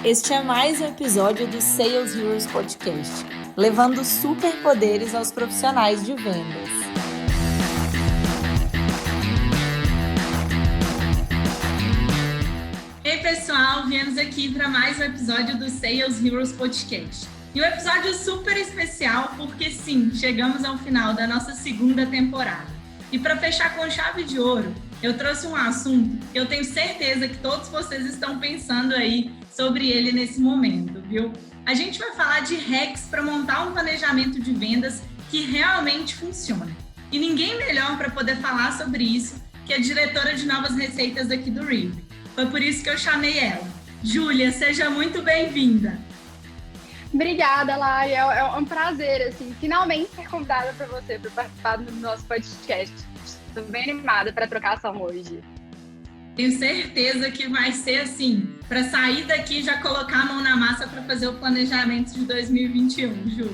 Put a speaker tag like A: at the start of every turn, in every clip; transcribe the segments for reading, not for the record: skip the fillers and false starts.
A: Este é mais um episódio do Sales Heroes Podcast, levando superpoderes aos profissionais de vendas.
B: Ei pessoal, viemos aqui para mais um episódio do Sales Heroes Podcast. E um episódio super especial porque sim, chegamos ao final da nossa segunda temporada. E para fechar com chave de ouro, eu trouxe um assunto que eu tenho certeza que todos vocês estão pensando aí sobre ele nesse momento, viu? A gente vai falar de hacks para montar um planejamento de vendas que realmente funcione. E ninguém melhor para poder falar sobre isso que a diretora de novas receitas aqui do Rive. Foi por isso que eu chamei ela. Júlia, seja muito bem-vinda.
C: Obrigada, Lai. É um prazer, assim, finalmente ser convidada para você para participar do nosso podcast. Estou bem animada para a trocação hoje.
B: Tenho certeza que vai ser assim, para sair daqui e já colocar a mão na massa para fazer o planejamento de 2021, Ju.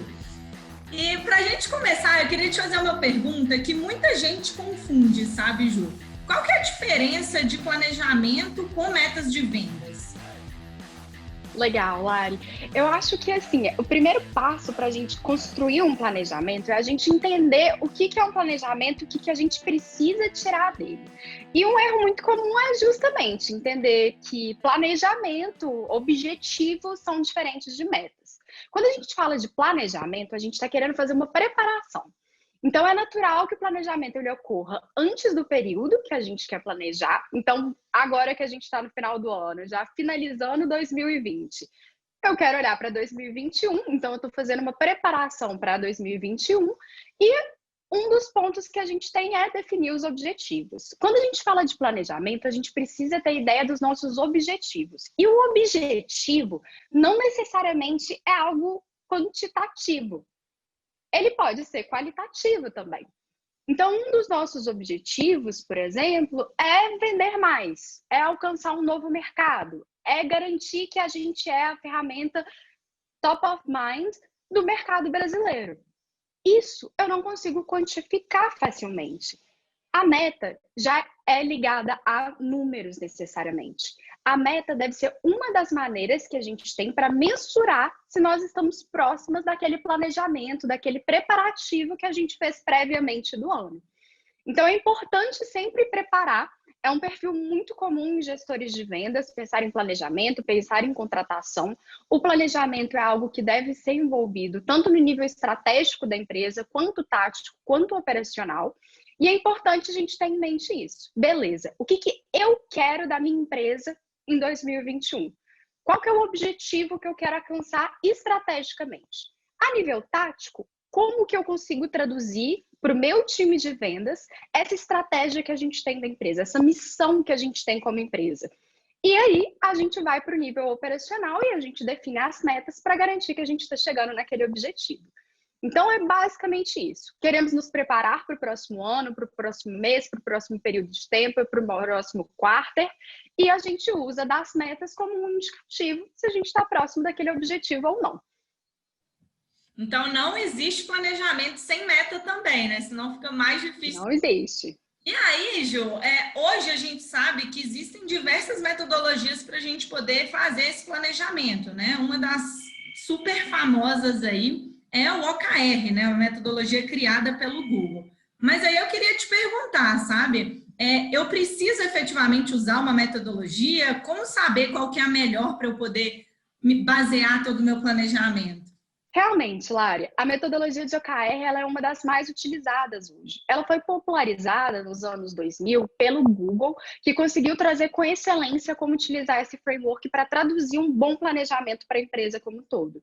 B: E para a gente começar, eu queria te fazer uma pergunta que muita gente confunde, sabe, Ju? Qual que é a diferença de planejamento com metas de vendas?
C: Legal, Lari. Eu acho que, assim, o primeiro passo para a gente construir um planejamento é a gente entender o que é um planejamento, o que a gente precisa tirar dele. E um erro muito comum é justamente entender que planejamento, objetivos são diferentes de metas. Quando a gente fala de planejamento, a gente está querendo fazer uma preparação. Então, é natural que o planejamento ele ocorra antes do período que a gente quer planejar. Então, agora que a gente está no final do ano, já finalizando 2020, eu quero olhar para 2021, então eu estou fazendo uma preparação para 2021 e um dos pontos que a gente tem é definir os objetivos. Quando a gente fala de planejamento, a gente precisa ter ideia dos nossos objetivos. E o objetivo não necessariamente é algo quantitativo. Ele pode ser qualitativo também. Então, um dos nossos objetivos, por exemplo, é vender mais, é alcançar um novo mercado, é garantir que a gente é a ferramenta top of mind do mercado brasileiro. Isso eu não consigo quantificar facilmente. A meta já é ligada a números necessariamente. A meta deve ser uma das maneiras que a gente tem para mensurar se nós estamos próximas daquele planejamento, daquele preparativo que a gente fez previamente do ano. Então, é importante sempre preparar. É um perfil muito comum em gestores de vendas, pensar em planejamento, pensar em contratação. O planejamento é algo que deve ser envolvido tanto no nível estratégico da empresa, quanto tático, quanto operacional. E é importante a gente ter em mente isso. Beleza, o que eu quero da minha empresa em 2021? Qual que é o objetivo que eu quero alcançar estrategicamente? A nível tático, como que eu consigo traduzir para o meu time de vendas essa estratégia que a gente tem da empresa, essa missão que a gente tem como empresa? E aí, a gente vai para o nível operacional e a gente define as metas para garantir que a gente está chegando naquele objetivo. Então, é basicamente isso. Queremos nos preparar para o próximo ano, para o próximo mês, para o próximo período de tempo, para o próximo quarter, e a gente usa das metas como um indicativo se a gente está próximo daquele objetivo ou não.
B: Então, não existe planejamento sem meta também, né? Senão fica mais difícil.
C: Não existe.
B: E aí, Ju, hoje a gente sabe que existem diversas metodologias para a gente poder fazer esse planejamento, né? Uma das super famosas aí é o OKR, né? Uma metodologia criada pelo Google. Mas aí eu queria te perguntar, sabe? Eu preciso efetivamente usar uma metodologia? Como saber qual que é a melhor para eu poder me basear todo o meu planejamento?
C: Realmente, Lari, a metodologia de OKR ela é uma das mais utilizadas hoje. Ela foi popularizada nos anos 2000 pelo Google, que conseguiu trazer com excelência como utilizar esse framework para traduzir um bom planejamento para a empresa como um todo.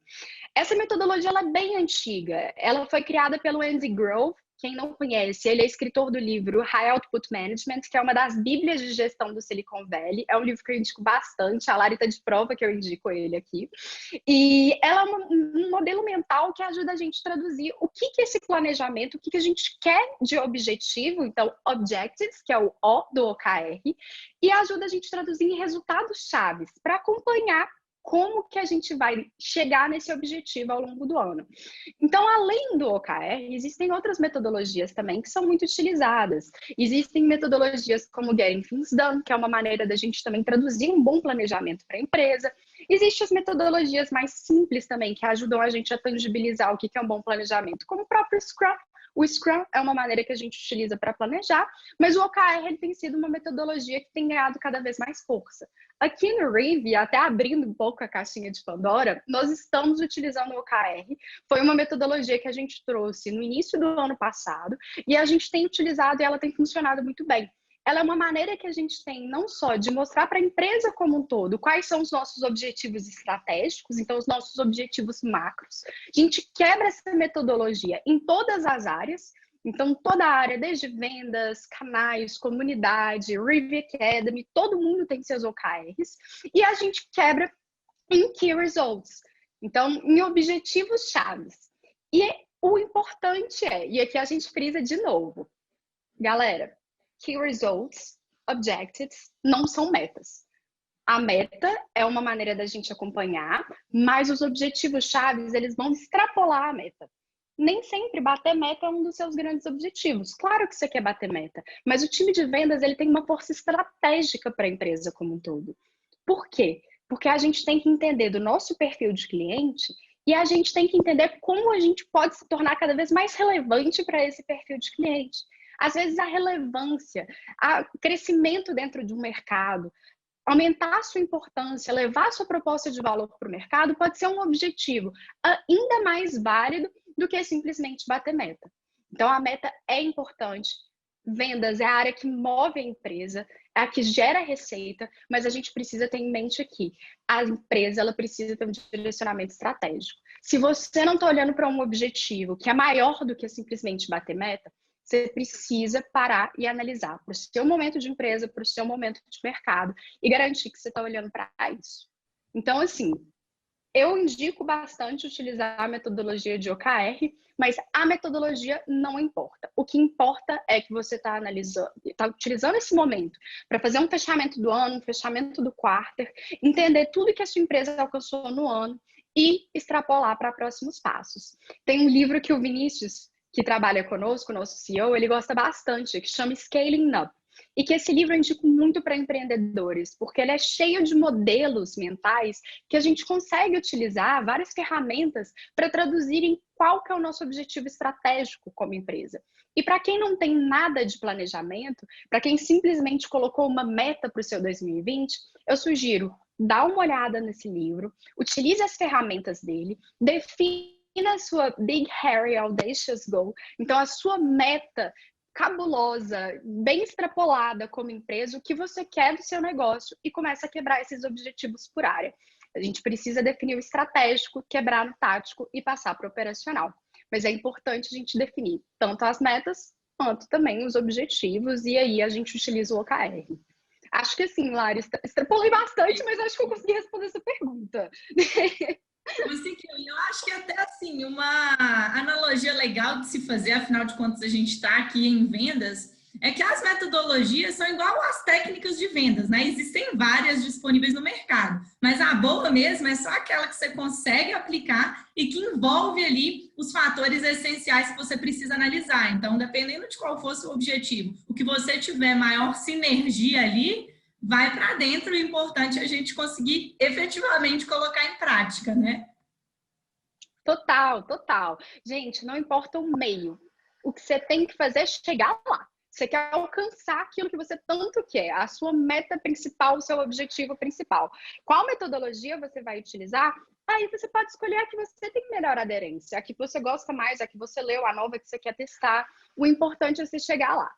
C: Essa metodologia ela é bem antiga. Ela foi criada pelo Andy Grove. Quem não conhece, ele é escritor do livro High Output Management, que é uma das bíblias de gestão do Silicon Valley. É um livro que eu indico bastante, a Lari está de prova que eu indico ele aqui. E ela é um modelo mental que ajuda a gente a traduzir o que é esse planejamento, o que a gente quer de objetivo, então objectives, que é o O do OKR, e ajuda a gente a traduzir em resultados chaves para acompanhar como que a gente vai chegar nesse objetivo ao longo do ano. Então, além do OKR, existem outras metodologias também que são muito utilizadas. Existem metodologias como Getting Things Done, que é uma maneira da gente também traduzir um bom planejamento para a empresa. Existem as metodologias mais simples também, que ajudam a gente a tangibilizar o que é um bom planejamento, como o próprio Scrum. O Scrum é uma maneira que a gente utiliza para planejar, mas o OKR ele tem sido uma metodologia que tem ganhado cada vez mais força. Aqui no Rive, até abrindo um pouco a caixinha de Pandora, nós estamos utilizando o OKR. Foi uma metodologia que a gente trouxe no início do ano passado e a gente tem utilizado e ela tem funcionado muito bem. Ela é uma maneira que a gente tem não só de mostrar para a empresa como um todo quais são os nossos objetivos estratégicos, então os nossos objetivos macros. A gente quebra essa metodologia em todas as áreas, então toda a área, desde vendas, canais, comunidade, Rive Academy, todo mundo tem seus OKRs, e a gente quebra em Key Results, então em objetivos chaves. E o importante e aqui a gente frisa de novo, galera, Key Results, Objectives, não são metas. A meta é uma maneira da gente acompanhar, mas os objetivos chaves, eles vão extrapolar a meta. Nem sempre bater meta é um dos seus grandes objetivos. Claro que você quer bater meta, mas o time de vendas, ele tem uma força estratégica para a empresa como um todo. Por quê? Porque a gente tem que entender do nosso perfil de cliente e a gente tem que entender como a gente pode se tornar cada vez mais relevante para esse perfil de cliente. Às vezes a relevância, o crescimento dentro de um mercado, aumentar a sua importância, levar a sua proposta de valor para o mercado pode ser um objetivo ainda mais válido do que simplesmente bater meta. Então a meta é importante. Vendas é a área que move a empresa, é a que gera receita, mas a gente precisa ter em mente aqui, a empresa ela precisa ter um direcionamento estratégico. Se você não está olhando para um objetivo que é maior do que simplesmente bater meta, você precisa parar e analisar para o seu momento de empresa, para o seu momento de mercado e garantir que você está olhando para isso. Então, assim, eu indico bastante utilizar a metodologia de OKR, mas a metodologia não importa. O que importa é que você está analisando, está utilizando esse momento para fazer um fechamento do ano, um fechamento do quarter, entender tudo que a sua empresa alcançou no ano e extrapolar para próximos passos. Tem um livro que o Vinícius, que trabalha conosco, nosso CEO, ele gosta bastante, que chama Scaling Up. E que esse livro eu indico muito para empreendedores, porque ele é cheio de modelos mentais que a gente consegue utilizar, várias ferramentas, para traduzir em qual que é o nosso objetivo estratégico como empresa. E para quem não tem nada de planejamento, para quem simplesmente colocou uma meta para o seu 2020, eu sugiro dar uma olhada nesse livro, utilize as ferramentas dele, define a sua Big Hairy Audacious Goal, então a sua meta cabulosa, bem extrapolada como empresa, o que você quer do seu negócio e começa a quebrar esses objetivos por área. A gente precisa definir o estratégico, quebrar no tático e passar para o operacional. Mas é importante a gente definir tanto as metas quanto também os objetivos e aí a gente utiliza o OKR. Acho que assim, Lari, extrapolei bastante, mas acho que eu consegui responder essa pergunta.
B: Eu acho que até assim, uma analogia legal de se fazer, afinal de contas a gente está aqui em vendas, é que as metodologias são igual às técnicas de vendas, né? Existem várias disponíveis no mercado, mas a boa mesmo é só aquela que você consegue aplicar e que envolve ali os fatores essenciais que você precisa analisar. Então, dependendo de qual for o seu objetivo, o que você tiver maior sinergia ali, vai para dentro. O importante é a gente conseguir efetivamente colocar em prática, né?
C: Total, total. Gente, não importa o meio. O que você tem que fazer é chegar lá. Você quer alcançar aquilo que você tanto quer, a sua meta principal, o seu objetivo principal. Qual metodologia você vai utilizar? Aí você pode escolher a que você tem melhor aderência, a que você gosta mais, a que você leu, a nova que você quer testar. O importante é você chegar lá.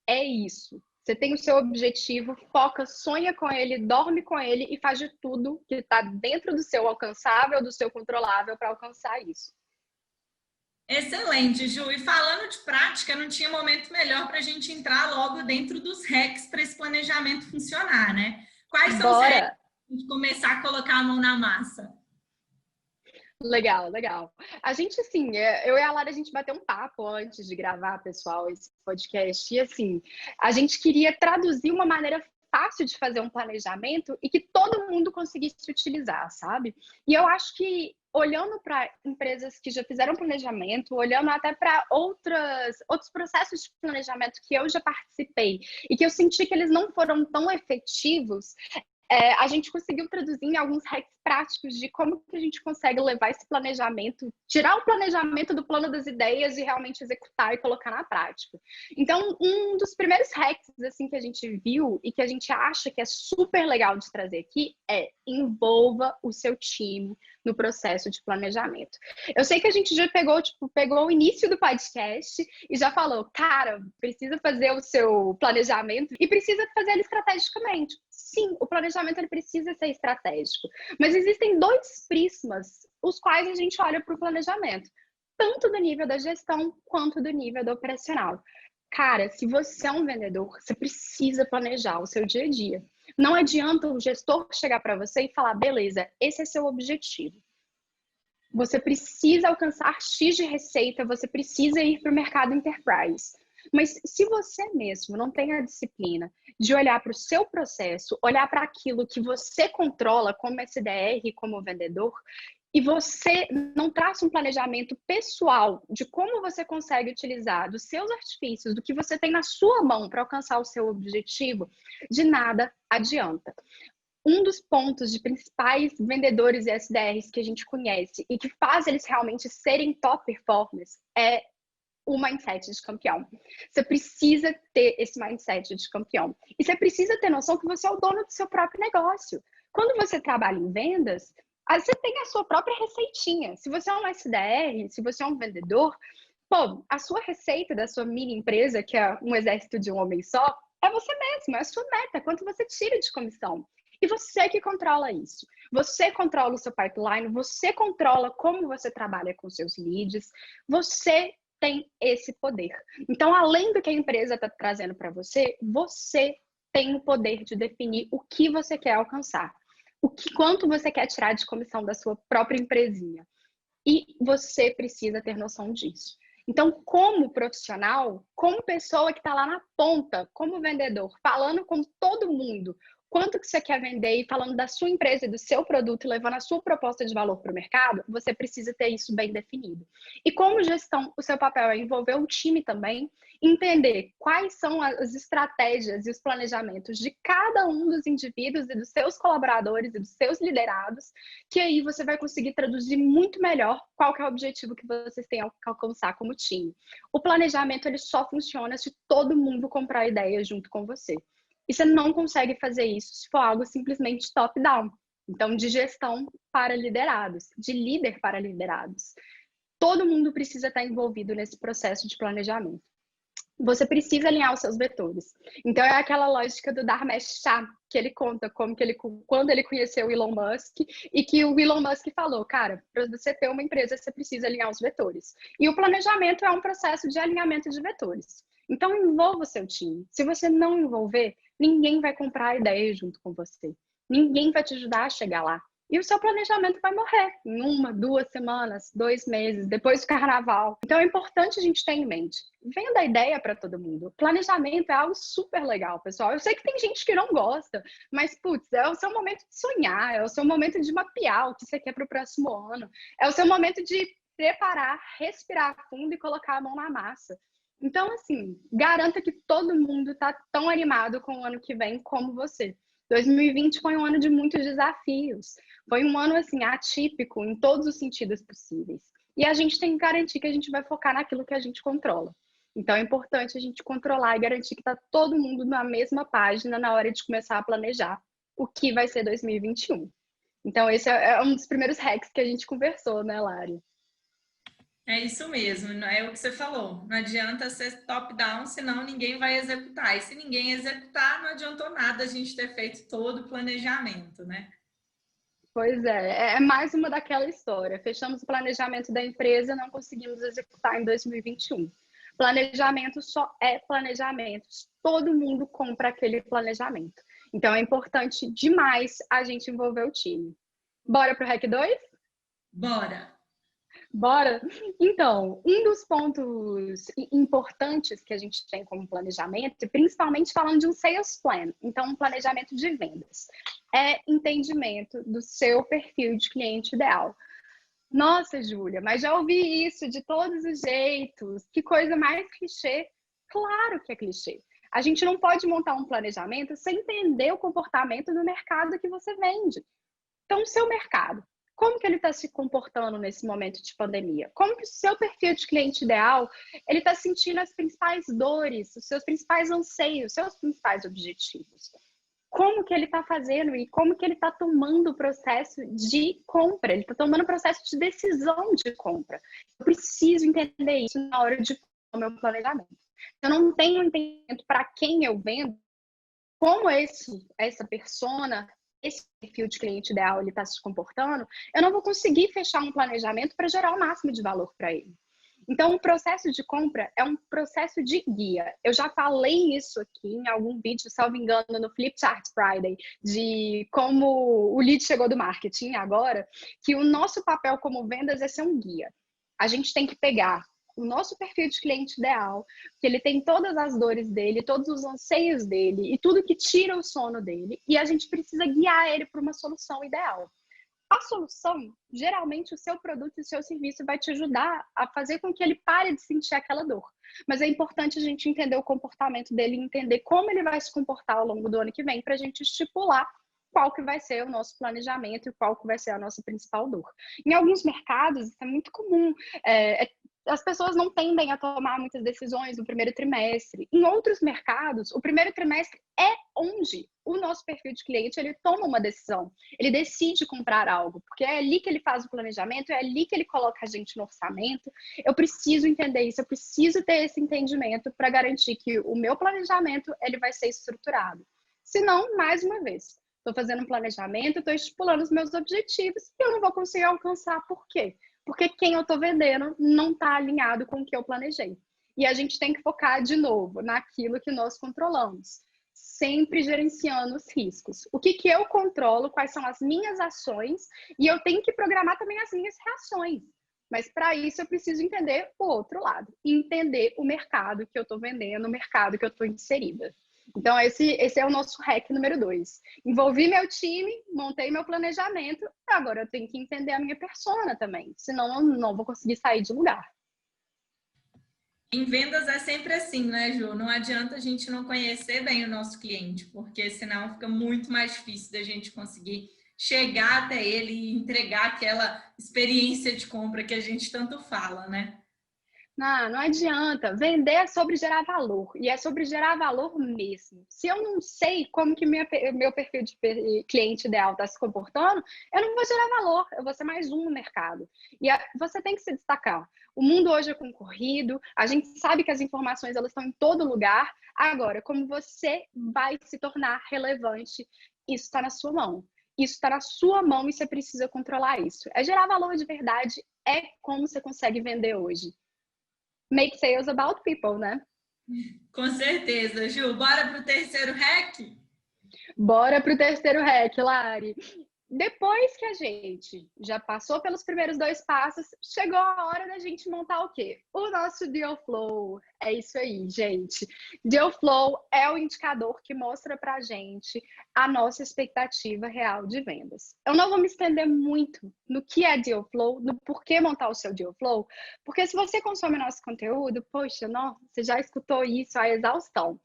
C: É isso. Você tem o seu objetivo, foca, sonha com ele, dorme com ele e faz de tudo que está dentro do seu alcançável, do seu controlável para alcançar isso.
B: Excelente, Ju. E falando de prática, não tinha momento melhor para a gente entrar logo dentro dos hacks para esse planejamento funcionar, né? Quais são os hacks para a gente começar a colocar a mão na massa?
C: Legal, legal. A gente, assim, eu e a Lara, a gente bateu um papo antes de gravar, pessoal, esse podcast. E, assim, a gente queria traduzir uma maneira fácil de fazer um planejamento e que todo mundo conseguisse utilizar, sabe? E eu acho que, olhando para empresas que já fizeram planejamento, olhando até para outros processos de planejamento que eu já participei e que eu senti que eles não foram tão efetivos, a gente conseguiu traduzir em alguns hacks práticos de como que a gente consegue levar esse planejamento, tirar o planejamento do plano das ideias e realmente executar e colocar na prática. Então, um dos primeiros hacks assim, que a gente viu e que a gente acha que é super legal de trazer aqui é envolva o seu time no processo de planejamento. Eu sei que a gente já pegou o início do podcast e já falou, cara, precisa fazer o seu planejamento e precisa fazer ele estrategicamente. Sim, o planejamento ele precisa ser estratégico, mas existem dois prismas os quais a gente olha para o planejamento, tanto do nível da gestão quanto do nível do operacional. Cara, se você é um vendedor, você precisa planejar o seu dia a dia. Não adianta o gestor chegar para você e falar, beleza, esse é seu objetivo. Você precisa alcançar X de receita, você precisa ir para o mercado enterprise. Mas se você mesmo não tem a disciplina de olhar para o seu processo, olhar para aquilo que você controla como SDR, como vendedor, e você não traça um planejamento pessoal de como você consegue utilizar dos seus artifícios, do que você tem na sua mão para alcançar o seu objetivo, de nada adianta. Um dos pontos de principais vendedores e SDRs que a gente conhece e que faz eles realmente serem top performers é o mindset de campeão. Você precisa ter esse mindset de campeão. E você precisa ter noção que você é o dono do seu próprio negócio. Quando você trabalha em vendas, você tem a sua própria receitinha. Se você é um SDR, se você é um vendedor, pô, a sua receita da sua mini empresa, que é um exército de um homem só, é você mesmo, é a sua meta, quanto você tira de comissão. E você que controla isso. Você controla o seu pipeline, você controla como você trabalha com seus leads, você tem esse poder. Então, além do que a empresa está trazendo para você, você tem o poder de definir o que você quer alcançar, quanto você quer tirar de comissão da sua própria empresinha. E você precisa ter noção disso. Então, como profissional, como pessoa que está lá na ponta, como vendedor, falando com todo mundo, quanto que você quer vender e falando da sua empresa e do seu produto e levando a sua proposta de valor para o mercado, você precisa ter isso bem definido. E como gestão, o seu papel é envolver o time também, entender quais são as estratégias e os planejamentos de cada um dos indivíduos e dos seus colaboradores e dos seus liderados, que aí você vai conseguir traduzir muito melhor qual que é o objetivo que vocês têm que alcançar como time. O planejamento ele só funciona se todo mundo comprar ideia junto com você. E você não consegue fazer isso se for algo simplesmente top-down. Então, de gestão para liderados, de líder para liderados. Todo mundo precisa estar envolvido nesse processo de planejamento. Você precisa alinhar os seus vetores. Então, é aquela lógica do Dharmesh Shah, que ele conta quando ele conheceu o Elon Musk, e que o Elon Musk falou, cara, para você ter uma empresa, você precisa alinhar os vetores. E o planejamento é um processo de alinhamento de vetores. Então, envolva o seu time. Se você não envolver, ninguém vai comprar a ideia junto com você. Ninguém vai te ajudar a chegar lá. E o seu planejamento vai morrer em 1, 2 semanas, 2 meses, depois do carnaval. Então é importante a gente ter em mente. Venda a ideia para todo mundo. Planejamento é algo super legal, pessoal. Eu sei que tem gente que não gosta, mas, putz, é o seu momento de sonhar, é o seu momento de mapear o que você quer para o próximo ano. É o seu momento de preparar, respirar fundo e colocar a mão na massa. Então, assim, garanta que todo mundo está tão animado com o ano que vem como você. 2020 foi um ano de muitos desafios. Foi um ano, assim, atípico em todos os sentidos possíveis. E a gente tem que garantir que a gente vai focar naquilo que a gente controla. Então, é importante a gente controlar e garantir que está todo mundo na mesma página na hora de começar a planejar o que vai ser 2021. Então, esse é um dos primeiros hacks que a gente conversou, né, Lari?
B: É isso mesmo, é o que você falou. Não adianta ser top-down, senão ninguém vai executar. E se ninguém executar, não adiantou nada a gente ter feito todo o planejamento, né?
C: Pois é mais uma daquela história. Fechamos o planejamento da empresa, não conseguimos executar em 2021. Planejamento só é planejamento. Todo mundo compra aquele planejamento. Então, é importante demais a gente envolver o time. Bora pro Hack 2?
B: Bora!
C: Bora? Então, um dos pontos importantes que a gente tem como planejamento, principalmente falando de um sales plan, então um planejamento de vendas, é entendimento do seu perfil de cliente ideal. Nossa, Júlia, mas já ouvi isso de todos os jeitos. Que coisa mais clichê. Claro que é clichê. A gente não pode montar um planejamento sem entender o comportamento do mercado que você vende. Então, o seu mercado, como que ele está se comportando nesse momento de pandemia? Como que o seu perfil de cliente ideal, ele está sentindo as principais dores, os seus principais anseios, os seus principais objetivos? Como que ele está fazendo e como que ele está tomando o processo de compra? Ele está tomando o processo de decisão de compra. Eu preciso entender isso na hora de o meu planejamento. Eu não tenho entendimento para quem eu vendo, como essa persona, esse perfil de cliente ideal ele está se comportando, eu não vou conseguir fechar um planejamento para gerar o máximo de valor para ele. Então, o processo de compra é um processo de guia. Eu já falei isso aqui em algum vídeo, salvo engano, no Flipchart Friday, de como o lead chegou do marketing agora, que o nosso papel como vendas é ser um guia. A gente tem que pegar o nosso perfil de cliente ideal, que ele tem todas as dores dele, todos os anseios dele e tudo que tira o sono dele, e a gente precisa guiar ele para uma solução ideal. A solução, geralmente, o seu produto e o seu serviço vai te ajudar a fazer com que ele pare de sentir aquela dor. Mas é importante a gente entender o comportamento dele, entender como ele vai se comportar ao longo do ano que vem, para a gente estipular qual que vai ser o nosso planejamento e qual que vai ser a nossa principal dor. Em alguns mercados, isso é muito comum. As pessoas não tendem a tomar muitas decisões no primeiro trimestre. Em outros mercados, o primeiro trimestre é onde o nosso perfil de cliente ele toma uma decisão. Ele decide comprar algo, porque é ali que ele faz o planejamento, é ali que ele coloca a gente no orçamento. Eu preciso entender isso, eu preciso ter esse entendimento para garantir que o meu planejamento ele vai ser estruturado. Senão, mais uma vez, estou fazendo um planejamento, estou estipulando os meus objetivos e eu não vou conseguir alcançar. Por quê? Porque quem eu estou vendendo não está alinhado com o que eu planejei. E a gente tem que focar de novo naquilo que nós controlamos, sempre gerenciando os riscos. O que eu controlo, quais são as minhas ações, e eu tenho que programar também as minhas reações. Mas para isso eu preciso entender o outro lado, entender o mercado que eu estou vendendo, o mercado que eu estou inserida. Então, esse é o nosso hack número 2. Envolvi meu time, montei meu planejamento, agora eu tenho que entender a minha persona também, senão eu não vou conseguir sair de lugar.
B: Em vendas é sempre assim, né, Ju? Não adianta a gente não conhecer bem o nosso cliente, porque senão fica muito mais difícil da gente conseguir chegar até ele e entregar aquela experiência de compra que a gente tanto fala, né?
C: Não adianta. Vender é sobre gerar valor. E é sobre gerar valor mesmo. Se eu não sei como que meu perfil de cliente ideal está se comportando, eu não vou gerar valor. Eu vou ser mais um no mercado. E você tem que se destacar. O mundo hoje é concorrido. A gente sabe que as informações elas estão em todo lugar. Agora, como você vai se tornar relevante, isso está na sua mão. Isso está na sua mão e você precisa controlar isso. É gerar valor de verdade. É como você consegue vender hoje. Make sales about people, né?
B: Com certeza, Ju. Bora pro terceiro hack?
C: Bora pro terceiro hack, Lari. Depois que a gente já passou pelos primeiros 2 passos, chegou a hora da gente montar o quê? O nosso Deal Flow. É isso aí, gente. Deal Flow é o indicador que mostra pra gente a nossa expectativa real de vendas. Eu não vou me estender muito no que é Deal Flow, no porquê montar o seu Deal Flow, porque se você consome nosso conteúdo, poxa, não, você já escutou isso à exaustão.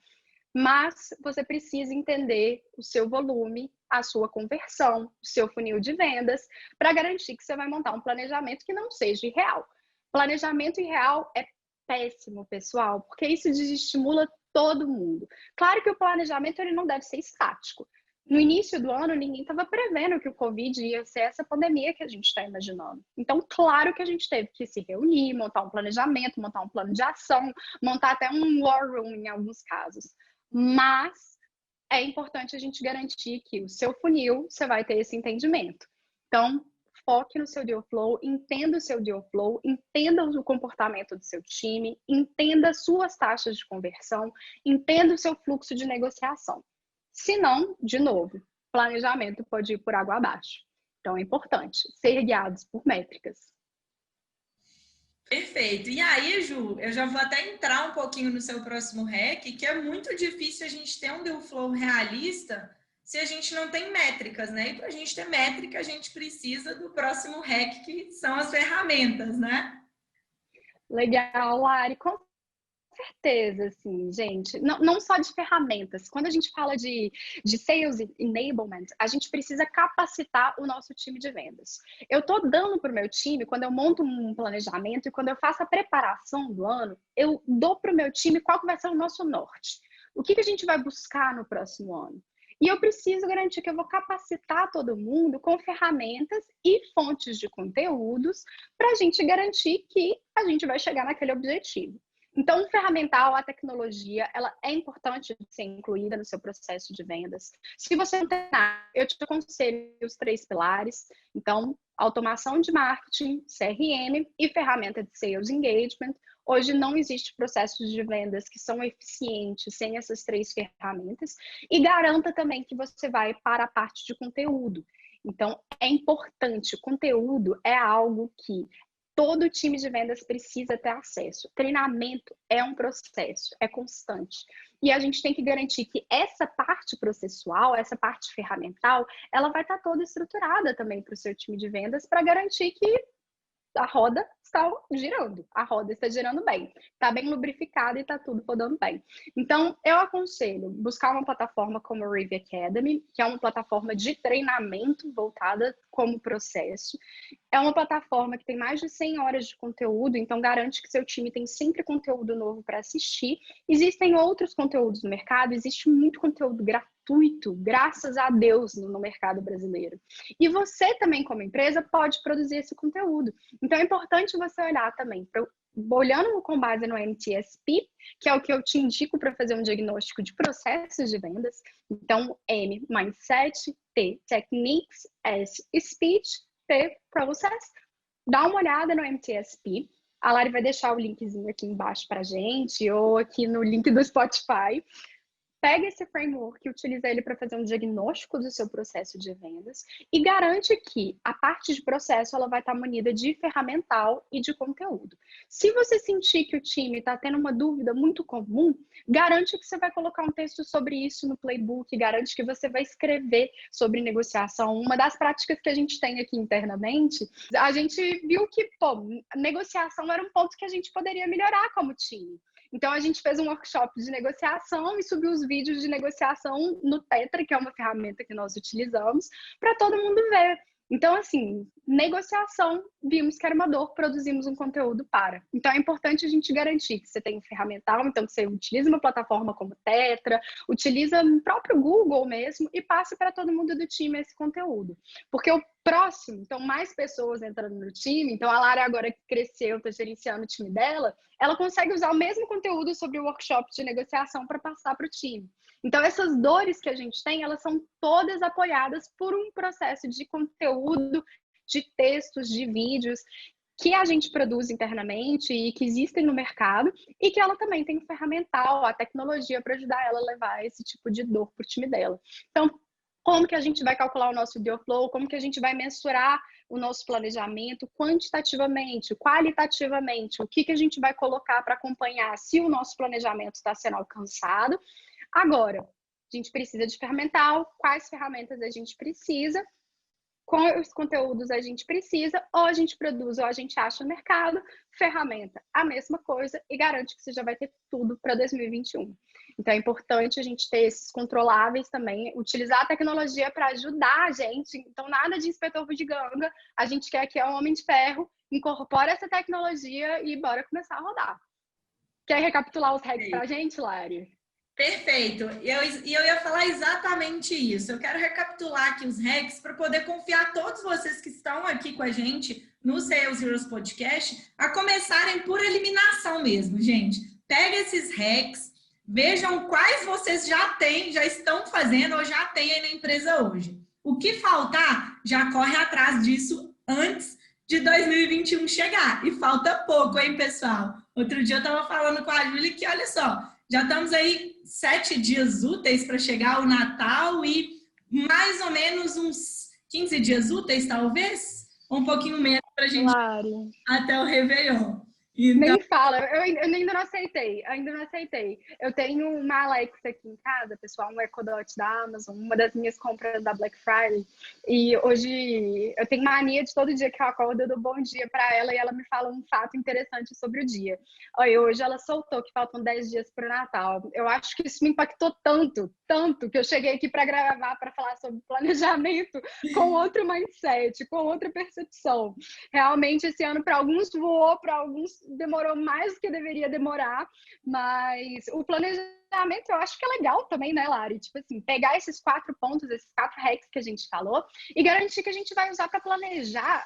C: Mas você precisa entender o seu volume, a sua conversão, o seu funil de vendas, para garantir que você vai montar um planejamento que não seja irreal. Planejamento irreal é péssimo, pessoal, porque isso desestimula todo mundo. Claro que o planejamento ele não deve ser estático. No início do ano, ninguém estava prevendo que o Covid ia ser essa pandemia que a gente está imaginando. Então, claro que a gente teve que se reunir, montar um planejamento, montar um plano de ação, montar até um war room em alguns casos. Mas é importante a gente garantir que o seu funil, você vai ter esse entendimento. Então, foque no seu deal flow, entenda o seu deal flow, entenda o comportamento do seu time, entenda suas taxas de conversão, entenda o seu fluxo de negociação. Se não, de novo, planejamento pode ir por água abaixo. Então, é importante ser guiados por métricas.
B: Perfeito. E aí, Ju, eu já vou até entrar um pouquinho no seu próximo hack, que é muito difícil a gente ter um deal flow realista se a gente não tem métricas, né? E para a gente ter métrica, a gente precisa do próximo hack, que são as ferramentas, né?
C: Legal, Lari. Com certeza, assim, gente. Não só de ferramentas. Quando a gente fala de sales enablement, a gente precisa capacitar o nosso time de vendas. Eu estou dando para o meu time, quando eu monto um planejamento e quando eu faço a preparação do ano, eu dou para o meu time qual que vai ser o nosso norte. O que a gente vai buscar no próximo ano? E eu preciso garantir que eu vou capacitar todo mundo com ferramentas e fontes de conteúdos para a gente garantir que a gente vai chegar naquele objetivo. Então, o ferramental, a tecnologia, ela é importante de ser incluída no seu processo de vendas. Se você não tem nada, eu te aconselho os 3 pilares. Então, automação de marketing, CRM e ferramenta de sales engagement. Hoje não existe processos de vendas que são eficientes sem essas 3 ferramentas. E garanta também que você vai para a parte de conteúdo. Então, é importante. Conteúdo é algo que todo time de vendas precisa ter acesso. Treinamento é um processo, é constante. E a gente tem que garantir que essa parte processual, essa parte ferramental, ela vai estar toda estruturada também para o seu time de vendas para garantir que a roda está girando, a roda está girando bem, está bem lubrificada e está tudo rodando bem. Então, eu aconselho buscar uma plataforma como a Rave Academy, que é uma plataforma de treinamento voltada como processo. É uma plataforma que tem mais de 100 horas de conteúdo, então garante que seu time tem sempre conteúdo novo para assistir. Existem outros conteúdos no mercado, existe muito conteúdo gratuito, graças a Deus, no mercado brasileiro. E você também, como empresa, pode produzir esse conteúdo. Então, é importante você olhar também, olhando com base no MTSP, que é o que eu te indico para fazer um diagnóstico de processos de vendas. Então, M, Mindset, T, Techniques, S, Speech, P, Process. Dá uma olhada no MTSP. A Lari vai deixar o linkzinho aqui embaixo para a gente, ou aqui no link do Spotify. Pega esse framework e utiliza ele para fazer um diagnóstico do seu processo de vendas e garante que a parte de processo ela vai estar munida de ferramental e de conteúdo. Se você sentir que o time está tendo uma dúvida muito comum, garante que você vai colocar um texto sobre isso no playbook, garante que você vai escrever sobre negociação. Uma das práticas que a gente tem aqui internamente, a gente viu que, negociação era um ponto que a gente poderia melhorar como time. Então, a gente fez um workshop de negociação e subiu os vídeos de negociação no Tetra, que é uma ferramenta que nós utilizamos, para todo mundo ver. Então, assim, negociação, vimos que era uma dor, produzimos um conteúdo para. Então, é importante a gente garantir que você tem um ferramental, então que você utiliza uma plataforma como Tetra, utiliza o próprio Google mesmo e passe para todo mundo do time esse conteúdo. Porque o próximo, então mais pessoas entrando no time, então a Lara agora que cresceu, está gerenciando o time dela, ela consegue usar o mesmo conteúdo sobre o workshop de negociação para passar para o time. Então, essas dores que a gente tem, elas são todas apoiadas por um processo de conteúdo, de textos, de vídeos, que a gente produz internamente e que existem no mercado, e que ela também tem um ferramental, a tecnologia para ajudar ela a levar esse tipo de dor para o time dela. Então, como que a gente vai calcular o nosso deal flow, como que a gente vai mensurar o nosso planejamento quantitativamente, qualitativamente, o que a gente vai colocar para acompanhar se o nosso planejamento está sendo alcançado. Agora, a gente precisa de ferramental, quais ferramentas a gente precisa, quais conteúdos a gente precisa, ou a gente produz ou a gente acha no mercado, ferramenta, a mesma coisa, e garante que você já vai ter tudo para 2021. Então, é importante a gente ter esses controláveis também, utilizar a tecnologia para ajudar a gente. Então, nada de inspetor bugiganga, a gente quer que é um homem de ferro, incorpora essa tecnologia e bora começar a rodar. Quer recapitular os hacks para a gente, Lari?
B: Perfeito. E eu ia falar exatamente isso. Eu quero recapitular aqui os hacks para poder confiar todos vocês que estão aqui com a gente no Sales Heroes Podcast a começarem por eliminação mesmo, gente. Pega esses hacks, vejam quais vocês já têm, já estão fazendo ou já têm aí na empresa hoje. O que faltar, já corre atrás disso antes de 2021 chegar. E falta pouco, hein, pessoal? Outro dia eu estava falando com a Júlia que, olha só, já estamos aí 7 dias úteis para chegar o Natal e mais ou menos uns 15 dias úteis, talvez? Um pouquinho menos para a gente
C: Claro.
B: até o Réveillon. Então,
C: Nem fala, eu ainda não aceitei. Eu tenho uma Alexa aqui em casa, pessoal, um Echo Dot da Amazon, uma das minhas compras da Black Friday. E hoje eu tenho mania de todo dia que eu acordo, eu dou bom dia para ela e ela me fala um fato interessante sobre o dia. Olha, hoje ela soltou que faltam 10 dias para o Natal. Eu acho que isso me impactou tanto, que eu cheguei aqui para gravar, para falar sobre planejamento com outro mindset, com outra percepção. Realmente, esse ano, para alguns voou, para alguns demorou mais do que deveria demorar, mas o planejamento eu acho que é legal também, né, Lari? Tipo assim, pegar esses 4 pontos, esses 4 hacks que a gente falou e garantir que a gente vai usar para planejar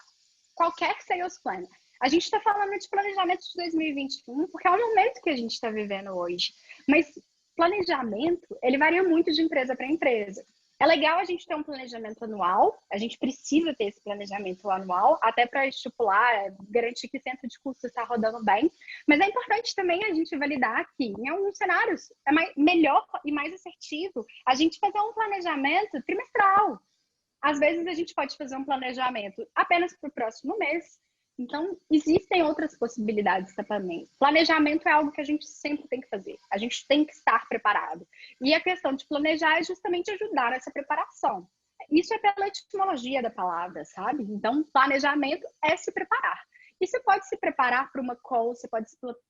C: qualquer sales plan. A gente está falando de planejamento de 2021 porque é o momento que a gente está vivendo hoje, mas planejamento, ele varia muito de empresa para empresa. É legal a gente ter um planejamento anual, a gente precisa ter esse planejamento anual, até para estipular, garantir que o centro de custos está rodando bem, mas é importante também a gente validar que em alguns cenários é melhor e mais assertivo a gente fazer um planejamento trimestral. Às vezes a gente pode fazer um planejamento apenas para o próximo mês. Então, existem outras possibilidades também. Planejamento é algo que a gente sempre tem que fazer. A gente tem que estar preparado. E a questão de planejar é justamente ajudar nessa preparação. Isso é pela etimologia da palavra, sabe? Então, planejamento é se preparar. E você pode se preparar para uma call, você pode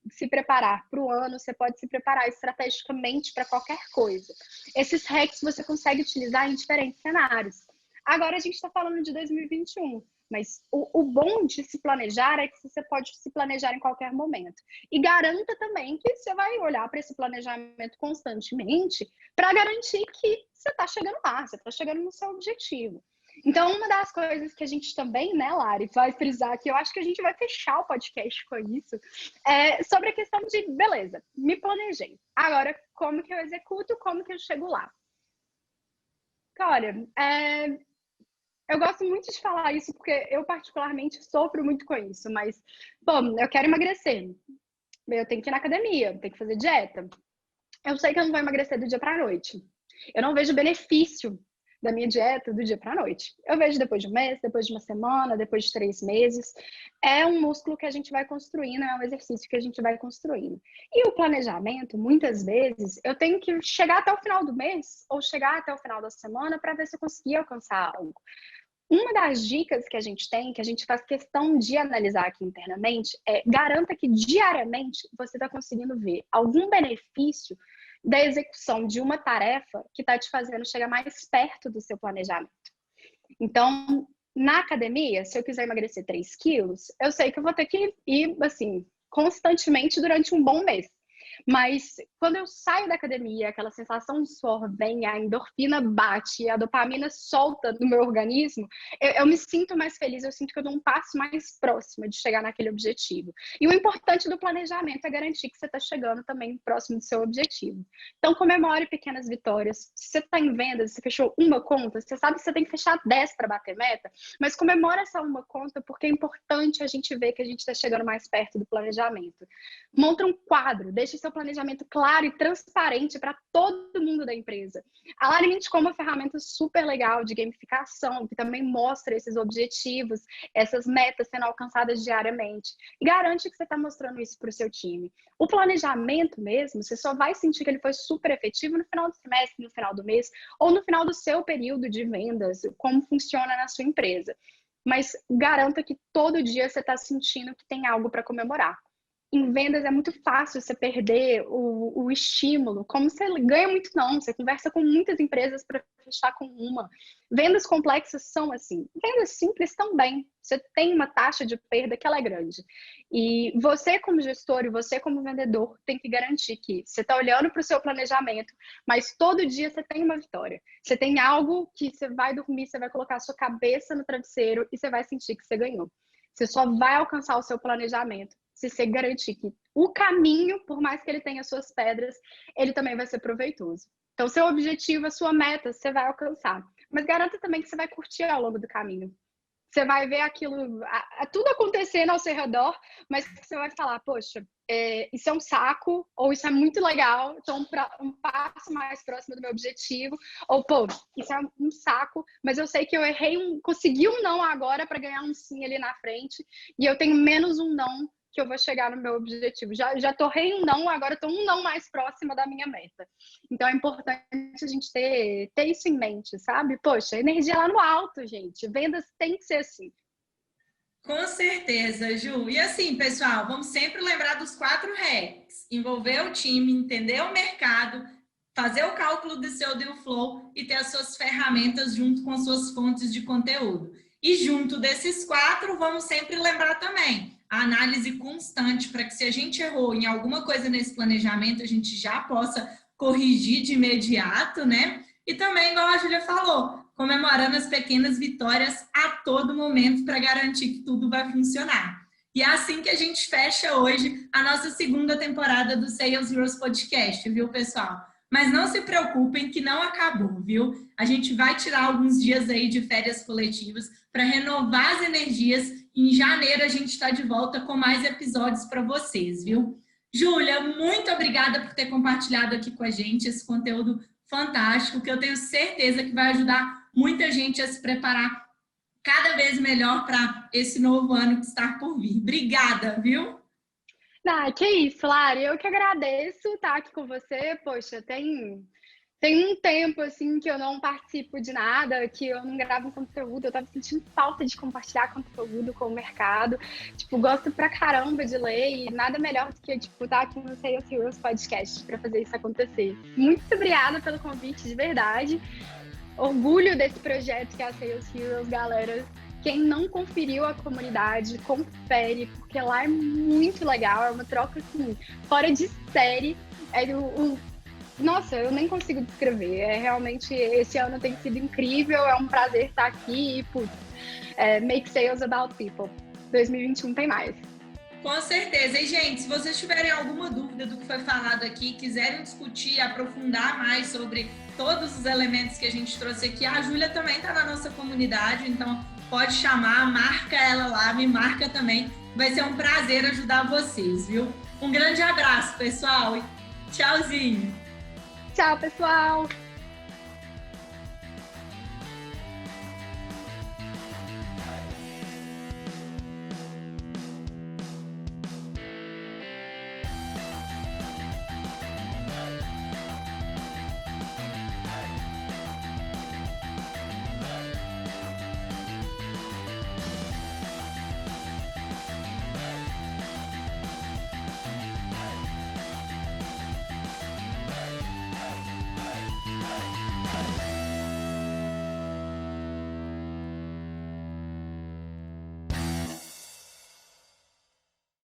C: se preparar para o ano, você pode se preparar estrategicamente para qualquer coisa. Esses hacks você consegue utilizar em diferentes cenários. Agora a gente está falando de 2021. Mas o bom de se planejar é que você pode se planejar em qualquer momento. E garanta também que você vai olhar para esse planejamento constantemente para garantir que você está chegando lá, você está chegando no seu objetivo. Então, uma das coisas que a gente também, né, Lari, vai frisar, que eu acho que a gente vai fechar o podcast com isso, é sobre a questão de, beleza, me planejei. Agora, como que eu executo, como que eu chego lá? Olha, eu gosto muito de falar isso porque eu particularmente sofro muito com isso, mas, bom, eu quero emagrecer. Eu tenho que ir na academia, tenho que fazer dieta. Eu sei que eu não vou emagrecer do dia para a noite. Eu não vejo benefício da minha dieta do dia para a noite. Eu vejo depois de um mês, depois de uma semana, depois de 3 meses. É um músculo que a gente vai construindo, é um exercício que a gente vai construindo. E o planejamento, muitas vezes, eu tenho que chegar até o final do mês ou chegar até o final da semana para ver se eu consegui alcançar algo. Uma das dicas que a gente tem, que a gente faz questão de analisar aqui internamente, é garanta que diariamente você está conseguindo ver algum benefício da execução de uma tarefa que está te fazendo chegar mais perto do seu planejamento. Então, na academia, se eu quiser emagrecer 3 quilos, eu sei que eu vou ter que ir, assim, constantemente durante um bom mês. Mas quando eu saio da academia, aquela sensação de suor vem, a endorfina bate, a dopamina solta no meu organismo, eu me sinto mais feliz, eu sinto que eu dou um passo mais próximo de chegar naquele objetivo. E o importante do planejamento é garantir que você está chegando também próximo do seu objetivo. Então, comemore pequenas vitórias. Se você está em vendas, você fechou uma conta, você sabe que você tem que fechar 10 para bater meta, mas comemore essa uma conta porque é importante a gente ver que a gente está chegando mais perto do planejamento. Monta um quadro, deixe seu planejamento claro e transparente para todo mundo da empresa. A Lari me indicou uma ferramenta super legal de gamificação, que também mostra esses objetivos, essas metas sendo alcançadas diariamente. E garante que você está mostrando isso para o seu time. O planejamento mesmo, você só vai sentir que ele foi super efetivo no final do semestre, no final do mês, ou no final do seu período de vendas, como funciona na sua empresa. Mas garanta que todo dia você está sentindo que tem algo para comemorar. Em vendas é muito fácil você perder o estímulo. Como você ganha muito não, você conversa com muitas empresas para fechar com uma. Vendas complexas são assim. Vendas simples também. Você tem uma taxa de perda que ela é grande. E você como gestor e você como vendedor tem que garantir que você está olhando para o seu planejamento, mas todo dia você tem uma vitória. Você tem algo que você vai dormir, você vai colocar a sua cabeça no travesseiro e você vai sentir que você ganhou. Você só vai alcançar o seu planejamento se você garantir que o caminho, por mais que ele tenha suas pedras, ele também vai ser proveitoso. Então, seu objetivo, a sua meta, você vai alcançar. Mas garanta também que você vai curtir ao longo do caminho. Você vai ver aquilo, tudo acontecendo ao seu redor, mas você vai falar, poxa, isso é um saco, ou isso é muito legal, então um passo mais próximo do meu objetivo, ou, pô, isso é um saco, mas eu sei que eu errei consegui um não agora para ganhar um sim ali na frente, e eu tenho menos um não que eu vou chegar no meu objetivo. Já torrei um não, agora estou um não mais próxima da minha meta. Então é importante a gente ter isso em mente, sabe? Poxa, energia lá no alto, gente. Vendas tem que ser assim.
B: Com certeza, Ju. E assim, pessoal, vamos sempre lembrar dos 4 hacks. Envolver o time, entender o mercado, fazer o cálculo do seu deal flow e ter as suas ferramentas junto com as suas fontes de conteúdo. E junto desses 4, vamos sempre lembrar também a análise constante para que se a gente errou em alguma coisa nesse planejamento, a gente já possa corrigir de imediato, né? E também, igual a Júlia falou, comemorando as pequenas vitórias a todo momento para garantir que tudo vai funcionar. E é assim que a gente fecha hoje a nossa segunda temporada do Sales Heroes Podcast, viu, pessoal? Mas não se preocupem que não acabou, viu? A gente vai tirar alguns dias aí de férias coletivas para renovar as energias. Em janeiro a gente está de volta com mais episódios para vocês, viu? Júlia, muito obrigada por ter compartilhado aqui com a gente esse conteúdo fantástico, que eu tenho certeza que vai ajudar muita gente a se preparar cada vez melhor para esse novo ano que está por vir. Obrigada, viu?
C: Ah, que isso, Lari. Eu que agradeço estar aqui com você. Poxa, tem um tempo, assim, que eu não participo de nada, que eu não gravo conteúdo. Eu tava sentindo falta de compartilhar conteúdo com o mercado. Tipo, gosto pra caramba de ler e nada melhor do que, tipo, estar aqui no Sales Heroes Podcast para fazer isso acontecer. Muito obrigada pelo convite, de verdade. Orgulho desse projeto que é a Sales Heroes, galera. Quem não conferiu a comunidade, confere, porque lá é muito legal, é uma troca assim, fora de série. Nossa, eu nem consigo descrever. Realmente, esse ano tem sido incrível, é um prazer estar aqui e, putz, make sales about people. 2021 tem mais.
B: Com certeza. E, gente, se vocês tiverem alguma dúvida do que foi falado aqui, quiserem discutir, aprofundar mais sobre todos os elementos que a gente trouxe aqui, a Júlia também está na nossa comunidade, então pode chamar, marca ela lá, me marca também. Vai ser um prazer ajudar vocês, viu? Um grande abraço, pessoal. Tchauzinho.
C: Tchau, pessoal.